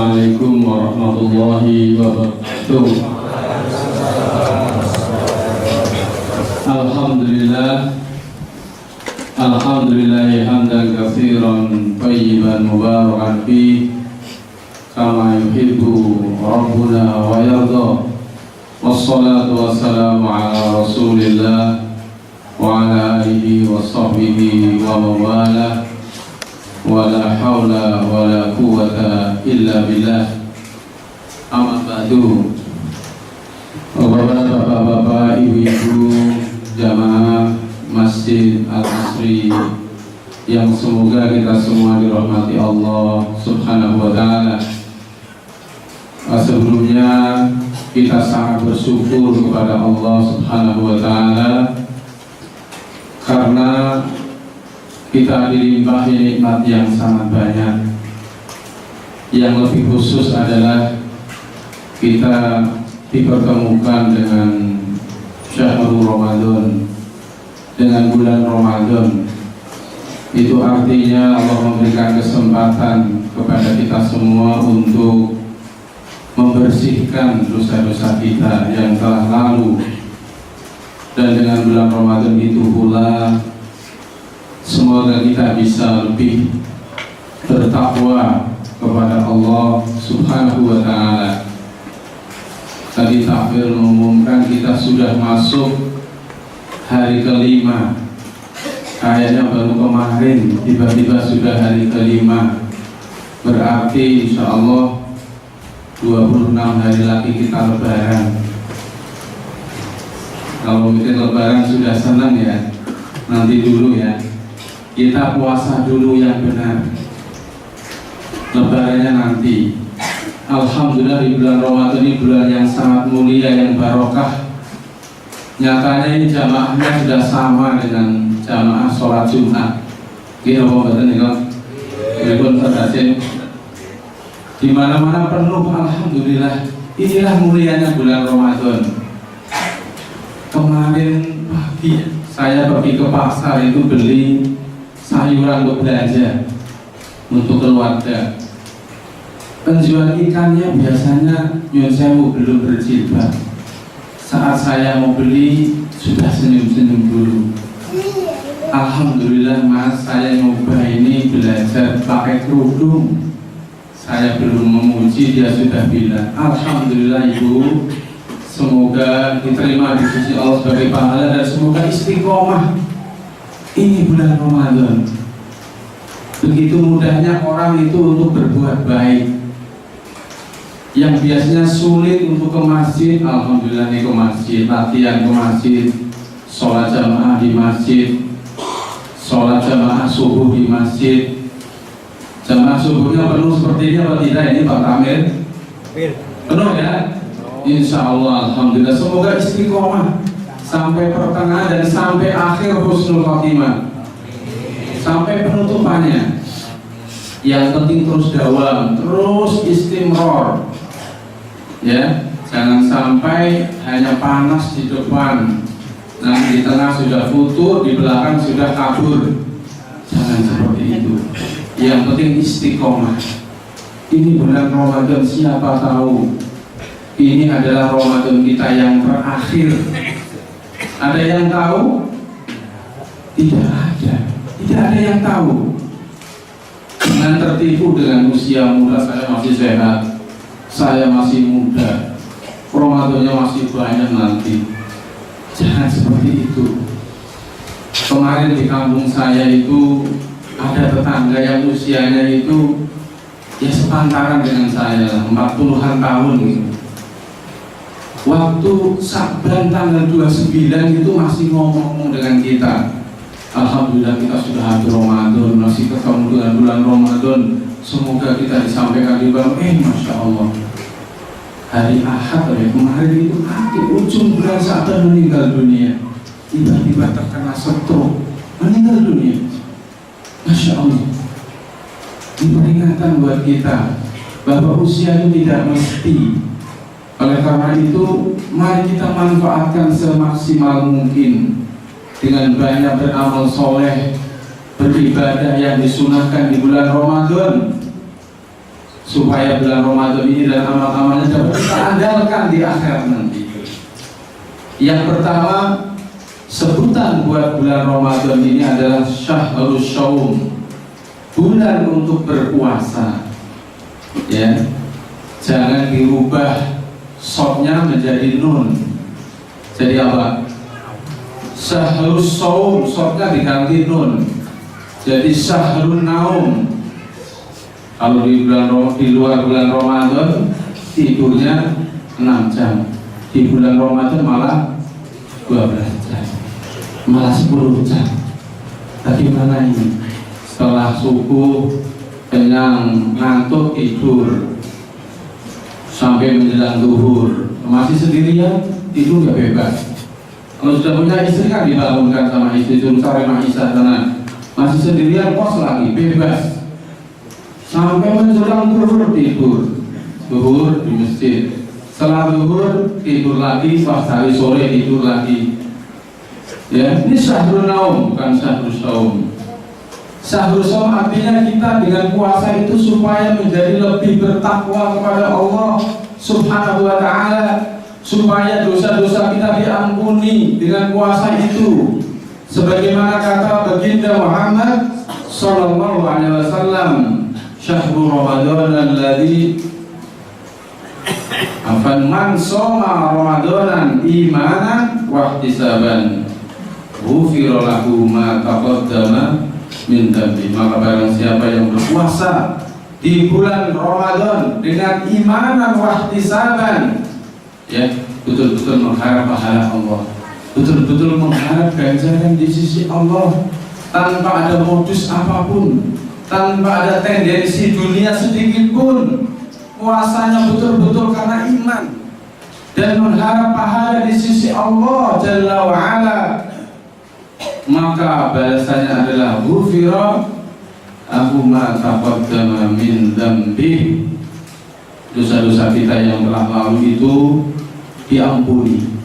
Assalamualaikum warahmatullahi wabarakatuh. Alhamdulillah hamdan katsiran thayyiban mubarakan fi kama yuhibbu rabbuna wa yarda. Wassalatu wassalamu ala Rasulillah wa ala alihi wa sahbihi wa mawalah. Wala haula wala quwwata illa billah. Amma ba'du. Bapak-bapak, ibu-ibu, jamaah Masjid Al-Asri yang semoga kita semua dirahmati Allah Subhanahu wa ta'ala. Sebelumnya kita sangat bersyukur kepada Allah Subhanahu wa ta'ala karena kita dilimpahi nikmat yang sangat banyak. Yang lebih khusus adalah kita dipertemukan dengan syahrul Ramadan, dengan bulan Ramadan. Itu artinya Allah memberikan kesempatan kepada kita semua untuk membersihkan dosa-dosa kita yang telah lalu. Dan dengan bulan Ramadan itu pula semoga kita bisa lebih bertakwa kepada Allah Subhanahu wa ta'ala. Tadi takbir mengumumkan kita sudah masuk hari kelima. Kayaknya baru kemarin tiba-tiba sudah hari kelima. Berarti insya Allah 26 hari lagi kita lebaran. Kalau mikir lebaran sudah senang ya, nanti dulu ya. Kita puasa dulu yang benar, lebarannya nanti. Alhamdulillah di bulan Ramadan ini bulan yang sangat mulia, yang barokah. Nyatanya ini jamaahnya sudah sama dengan jamaah sholat Jumat. Gini apa betul nih kok? Walaupun terhasil di mana-mana penuh. Alhamdulillah. Inilah mulianya bulan Ramadan. Kemarin pagi saya pergi ke pasar itu beli sayuran untuk belanja untuk keluarga. Penjual ikannya biasanya nyun sewu belum berjilbab. Saat saya mau beli sudah senyum-senyum dulu. Alhamdulillah mas, saya nyoba ini belajar pakai kerudung. Saya belum memuji, dia sudah bilang alhamdulillah ibu, semoga diterima di sisi Allah sebagai pahala dan semoga istiqomah. Ini bulan Ramadan. Begitu mudahnya orang itu untuk berbuat baik. Yang biasanya sulit untuk ke masjid, alhamdulillah nih ke masjid, latihan ke masjid, sholat jamaah di masjid, sholat jamaah subuh di masjid. Jamaah subuhnya penuh seperti ini apa tidak ini Pak Kamil? Penuh ya? Insya Allah, alhamdulillah. Semoga istiqomah sampai pertengahan dan sampai akhir husnul khotimah, sampai penutupannya. Yang penting terus dawam, terus istimror, ya. Jangan sampai hanya panas di depan, nah di tengah sudah futur, di belakang sudah kabur. Jangan seperti itu. Yang penting istiqomah. Ini bulan Ramadan, siapa tahu ini adalah Ramadan kita yang terakhir. Ada yang tahu? Tidak ada. Tidak ada yang tahu. Jangan tertipu dengan usia muda. Saya masih sehat, saya masih muda, Ramadannya masih banyak nanti. Jangan seperti itu. Kemarin di kampung saya itu ada tetangga yang usianya itu ya sepantaran dengan saya, 40-an tahun gitu. Waktu Saban tanggal 29 itu masih ngomong dengan kita. Alhamdulillah kita sudah habis Ramadan, masih ketemu dengan bulan Ramadan. Semoga kita disampaikan di bawah. Masya Allah. Hari Ahad ya kemarin itu di ujung bulan Saban meninggal dunia. Tiba-tiba terkena stroke, meninggal dunia. Masya Allah. Ini peringatan buat kita bahwa usia itu tidak mesti. Oleh karena itu, mari kita manfaatkan semaksimal mungkin dengan banyak beramal soleh, beribadah yang disunahkan di bulan Ramadan. supaya bulan Ramadan ini dan amal-amalnya dapat kita andalkan di akhirat nanti. Yang pertama, sebutan buat bulan Ramadan ini adalah syahrus shaum, bulan untuk berpuasa. Ya, jangan dirubah shotnya menjadi nun. Jadi apa? Syahrus shaum, shotnya diganti nun. Jadi syahrun naum. Kalau di luar bulan Ramadan tidurnya 6 jam. Di bulan Ramadan malah 12 jam, malah 10 jam. Bagaimana ini? Setelah subuh kenyang, ngantuk, tidur sampai menjelang zuhur. Masih sendirian, tidur ya bebas. Kalau sudah punya istri kan dibangunkan sama istri, suruh cari Aisyah sana. Masih sendirian, kos lagi, bebas. Sampai menjelang zuhur tidur, zuhur di masjid. Setelah zuhur tidur lagi, pas hari sore tidur lagi. Ya, ini syahrul naum, bukan syahrul shaum. Syahrul shaum artinya kita dengan puasa itu supaya menjadi lebih bertakwa kepada Allah Subhanahu wa ta'ala, supaya dosa-dosa kita diampuni dengan puasa itu. Sebagaimana kata baginda Muhammad sallallahu alaihi wasallam, syahrul Ramadan alladzi man shoma Ramadanan imanan wa ihtisaban ghufira lahu ma taqaddama min dhanbi. Maka barang siapa yang berpuasa di bulan Ramadan dengan imanan wa ihtisaban, ya, betul-betul mengharap pahala Allah, betul-betul mengharap ganjaran di sisi Allah, tanpa ada modus apapun, tanpa ada tendensi dunia sedikit pun. Puasanya betul-betul karena iman dan mengharap pahala di sisi Allah Jalla wa'ala, maka balasannya adalah ghufira lahu ma taqaddama min dzambi. Dosa-dosa kita yang telah lalu itu diampuni.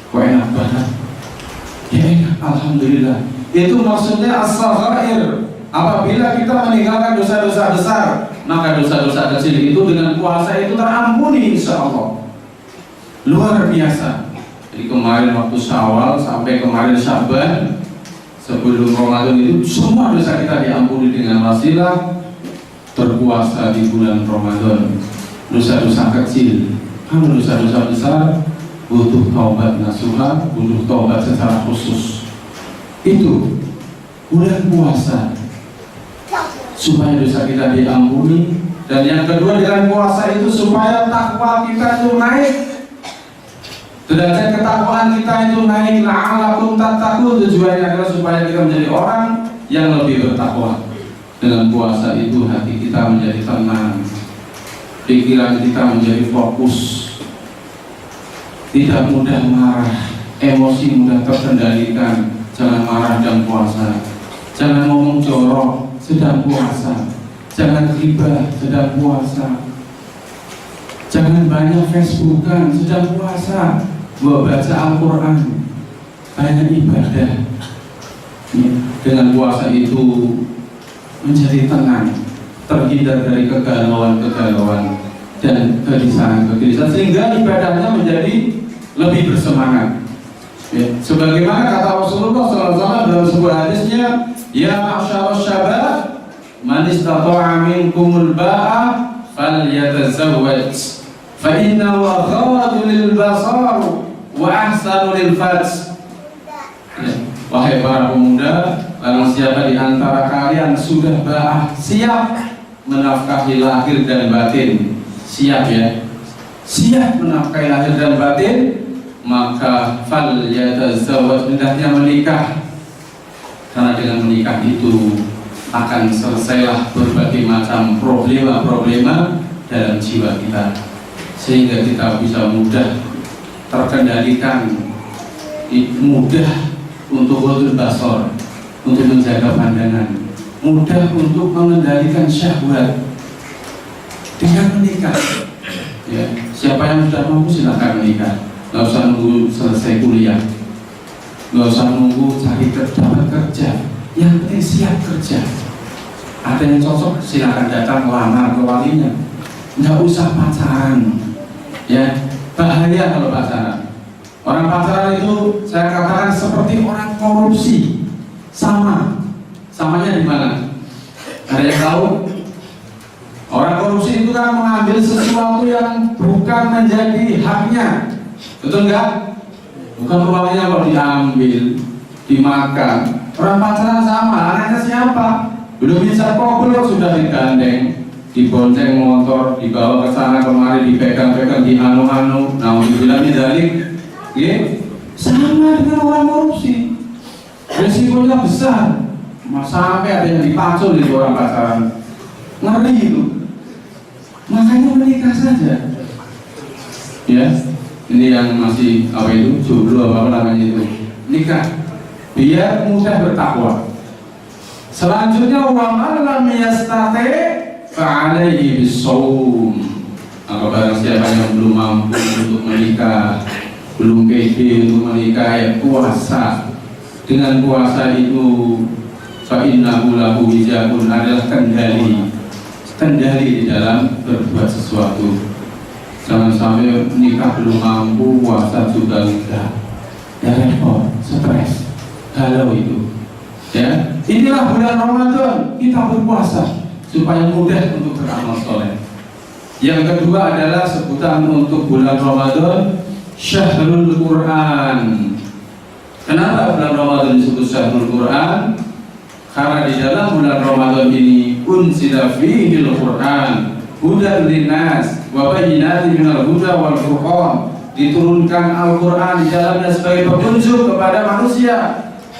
Kok enak banget? Ya enak, alhamdulillah. Itu maksudnya as-saghair. Apabila kita meninggalkan dosa-dosa besar, maka dosa-dosa kecil itu dengan puasa itu terampuni insya Allah. Luar biasa. Jadi kemarin waktu Syawal sampai kemarin Syaban, sebelum Ramadan itu semua dosa kita diampuni dengan wasilah berpuasa di bulan Ramadan. Dosa-dosa kecil, kalau dosa-dosa besar butuh taubat nasuha, butuh taubat secara khusus. Itu bulan puasa supaya dosa kita diampuni. Dan yang kedua, dengan puasa itu supaya takwa kita itu naik, derajat ketakwaan kita itu naik. La'alakum tattaqun, tujuannya adalah supaya kita menjadi orang yang lebih bertakwa. Dengan puasa itu hati kita menjadi tenang, pikiran kita menjadi fokus, tidak mudah marah, emosi mudah terkendalikan. Jangan marah dalam puasa, jangan ngomong jorok sedang puasa, jangan riba sedang puasa, jangan banyak Facebookan sedang puasa. Baca Al-Quran, banyak ibadah. Dengan puasa itu menjadi tenang, terhindar dari kegalauan-kegalauan dan kegelisahan, sehingga ibadahnya menjadi lebih bersemangat. Ya, sebagaimana kata Rasulullah SAW dalam sebuah hadisnya, ya ma'syarus syabab, man istata'a minkumul ba'a falyatazawwaj fa innahu aghaddu lil basar wa ahsanu lil farj. Ya, wahai para pemuda, barang siapa di antara kalian sudah ba'ah, siap menafkahi lahir dan batin, siap ya, siap menafkahi lahir dan batin, maka fal yatazawwaj, hendaknya menikah. Karena dengan menikah itu akan selesailah berbagai macam problema-problema dalam jiwa kita, sehingga kita bisa mudah terkendalikan, mudah untuk hudul basar, untuk menjaga pandangan, mudah untuk mengendalikan syahwat dengan menikah. Ya, siapa yang sudah mampu silakan menikah. Nggak usah nunggu selesai kuliah, nggak usah nunggu dapat kerja, yang penting siap kerja. Ada yang cocok, silakan datang lamar ke walinya. Nggak usah pacaran, ya. Bahaya kalau pacaran. Orang pacaran itu saya katakan seperti orang korupsi. Samanya di mana? Ada yang tahu? Orang korupsi itu kan mengambil sesuatu yang bukan menjadi haknya, betul nggak? Bukan uangnya kalau diambil, dimakan. Orang pacaran sama, anaknya siapa? Belum bisa koplo sudah digandeng, dibonceng motor, dibawa ke sana kemari, dipegang-pegang, dianu-anu. Nah, dibilang dalik, sama dengan orang korupsi. Risikonya besar. Sampai ada yang dipacul di orang pacaran, ngeri itu. Makanya menikah saja. Ya, ini yang masih apa itu jomblo apa namanya itu, nikah biar mudah bertakwa. Selanjutnya wa man lam yastati fa'alaihi bisawm. Maka barang siapa yang belum mampu untuk menikah, belum pede untuk menikah, ya puasa. Dengan puasa itu fa innahu lahu wijabun, adalah kendali di dalam berbuat sesuatu. Jangan sampai nikah belum mampu, puasa juga enggak, ya repot, stres, galau itu. Ya, inilah bulan Ramadan, kita berpuasa supaya mudah untuk beramal soleh. Yang kedua adalah sebutan untuk bulan Ramadan, Syahrul Quran. Kenapa bulan Ramadan disebut Syahrul Quran? Karena di dalam bulan Ramadan ini unzila fihil Quran hudan linnas wa bayyinatin minal huda wal furqan, diturunkan Al-Quran di dalamnya sebagai petunjuk kepada manusia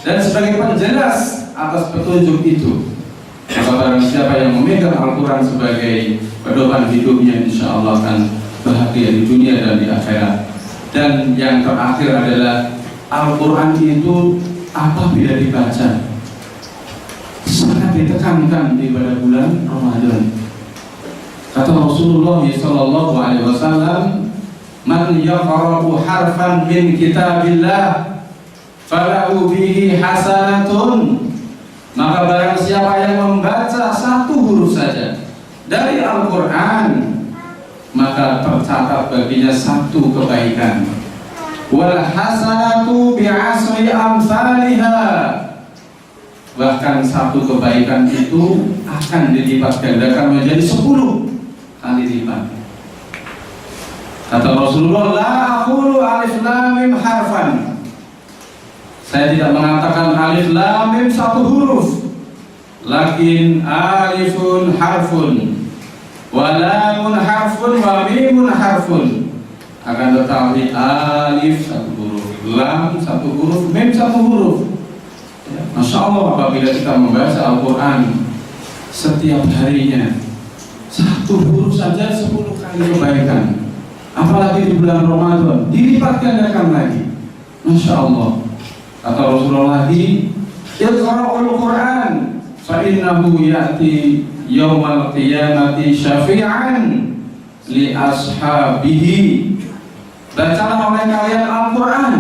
dan sebagai penjelas atas petunjuk itu. Maka barang siapa yang memegang Al-Quran sebagai pedoman hidupnya, insya Allah akan bahagia di dunia dan di akhirat. Dan yang terakhir adalah Al-Quran itu apabila dibaca sangat ditekankan di pada bulan Ramadan. Kata Rasulullah SAW, man yaqra'u harfan min kitabillah falahu bihi hasanatun. Maka barang siapa yang membaca satu huruf saja dari Al-Quran, maka tercatat baginya satu kebaikan. Wal hasanatu bi'asri amsalihha. Bahkan satu kebaikan itu akan dilipat gandakan menjadi 10 kali lipat. Kata Rasulullah, la aqulu alif lam mim harfan. Saya tidak mengatakan alif lam mim satu huruf, lakin alifun harfun wa lamun harfun wa mimun harfun. Akan tetapi alif satu huruf, lam satu huruf, mim satu huruf. Masya Allah, apabila kita membaca Al-Quran setiap harinya satu huruf saja 10 kali kebaikan, apalagi di bulan Ramadan dilipat gandakan lagi. Masya Allah. Kata Rasulullah lagi, iqra'ul Quran fa innahu ya'ti yawmal qiyamati syafi'an li ashabihi. Bacalah oleh kalian Al-Quran.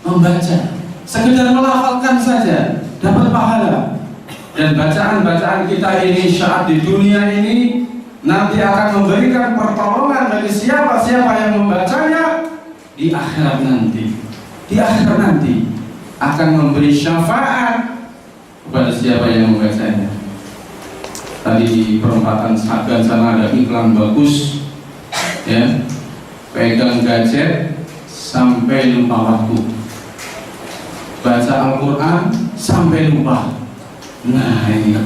Membaca, sekedar melafalkan saja dapat pahala. Dan bacaan-bacaan kita ini saat di dunia ini nanti akan memberikan pertolongan bagi siapa-siapa yang membacanya di akhirat nanti. Di akhirat nanti akan memberi syafaat kepada siapa yang membacanya. Tadi di perempatan Sagan sana ada iklan bagus, ya, pegang gadget sampai lupa waktu, baca Al-Quran sampai lupa. Nah ini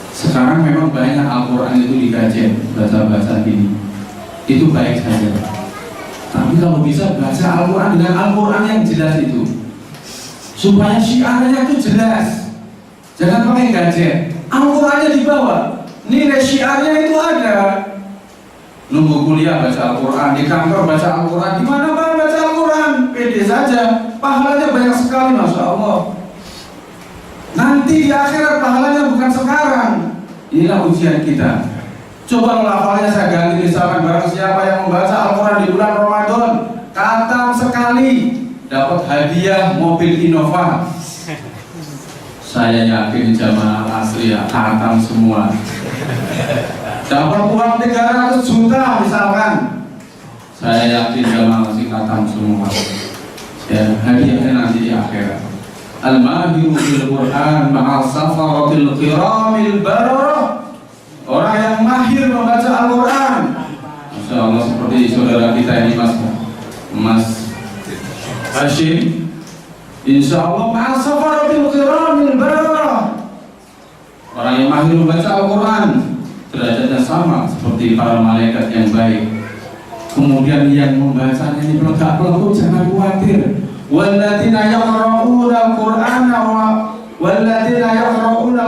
sekarang memang banyak Al-Quran itu di gadget, baca-baca gini, itu baik saja. Tapi kalau bisa baca Al-Quran dengan Al-Quran yang jelas itu, supaya syiarnya itu jelas. Jangan pakai gadget, Al-Qurannya dibawa, nilai syiarnya itu ada. Nunggu kuliah baca Al-Quran, di kantor baca Al-Quran, di mana baca Al-Quran, pede saja, pahalanya banyak sekali, Masya Allah. Nanti di akhirat pahalanya bukan sekarang. Inilah ujian kita. Coba lafalnya saya ganti, misalkan barang siapa yang membaca Al-Quran di bulan Ramadan khatam sekali dapat hadiah mobil Innova. Saya yakin jamaah asli ya khatam semua. Dapat uang 300 juta misalkan, saya yakin jamaah asli khatam semua. Ya, hadiahnya nanti di akhirat. Al-mahiru bil Quran ma'al safaratil kiramil bararah. Orang yang mahir membaca Al-Quran, Masya Allah, seperti saudara kita ini Mas Hashim, insya Allah ma'al safaratil kiramil bararah. Orang yang mahir membaca Al-Quran derajatnya sama seperti para malaikat yang baik. Kemudian yang membacanya ini pelengkap-pelengkap, jangan khawatir. Walladzina yaqra'una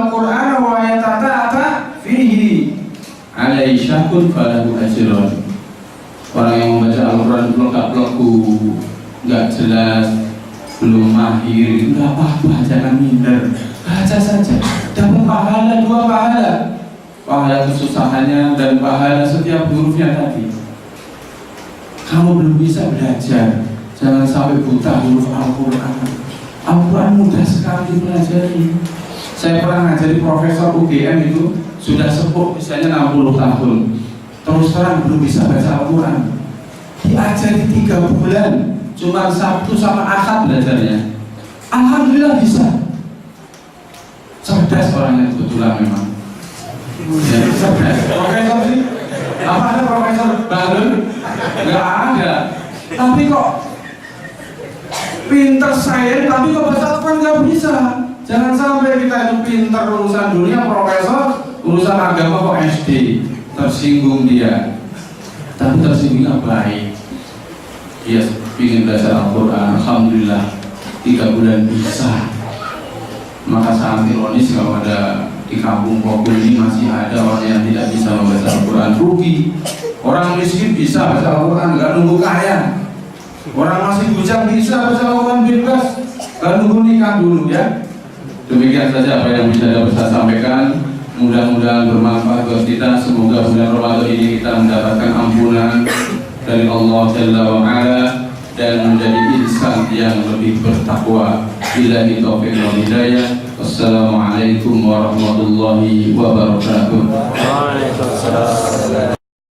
al-Qur'ana wa yatata'ata fihi 'alaihi syahkun falahu ajrun. Orang yang membaca Al-Quran pelengkap-pelengkap, nggak jelas, belum mahir, nggak apa-apa, jangan minder, baca saja, dapat pahala 2 pahala. Pahala kesusahannya dan pahala setiap hurufnya tadi. Kamu belum bisa belajar, jangan sampai buta huruf Al-Quran. Al-Quran mudah sekali dipelajari. Saya pernah ngajari profesor UGM itu sudah sepuh, misalnya 60 tahun. Terus terang belum bisa baca Al-Quran. Diajari 3 bulan, cuma Sabtu sama Ahad belajarnya. Alhamdulillah bisa. Cerdas orangnya kebetulan memang. Ya, cerdas. Profesor sih. Apa ada profesor baru? Nggak ada. Tapi kok pinter sains, tapi kok baca Al-Quran nggak bisa. Jangan sampai kita itu pinter urusan dunia, profesor, urusan agama kok SD. Tersinggung dia. Tapi tersinggungnya baik. Dia ingin belajar Al-Quran, alhamdulillah 3 bulan bisa. Maka sangat ironis kalau ada di kampung Bogor ini masih ada orang yang tidak bisa membaca Al-Quran. Rugi. Orang miskin bisa baca Al-Quran, nggak nunggu kaya. Orang masih bujang bisa baca Al-Quran bebas, nggak nunggu nikah dulu ya. Demikian saja apa yang bisa dapat saya sampaikan. Mudah-mudahan bermanfaat buat kita. Semoga bulan Ramadan ini kita mendapatkan ampunan dari Allah Jalla wa Ala dan menjadi insan yang lebih bertakwa. Billahi taufiq wal hidayah. Wassalamualaikum warahmatullahi wabarakatuh. Waalaikumsalam.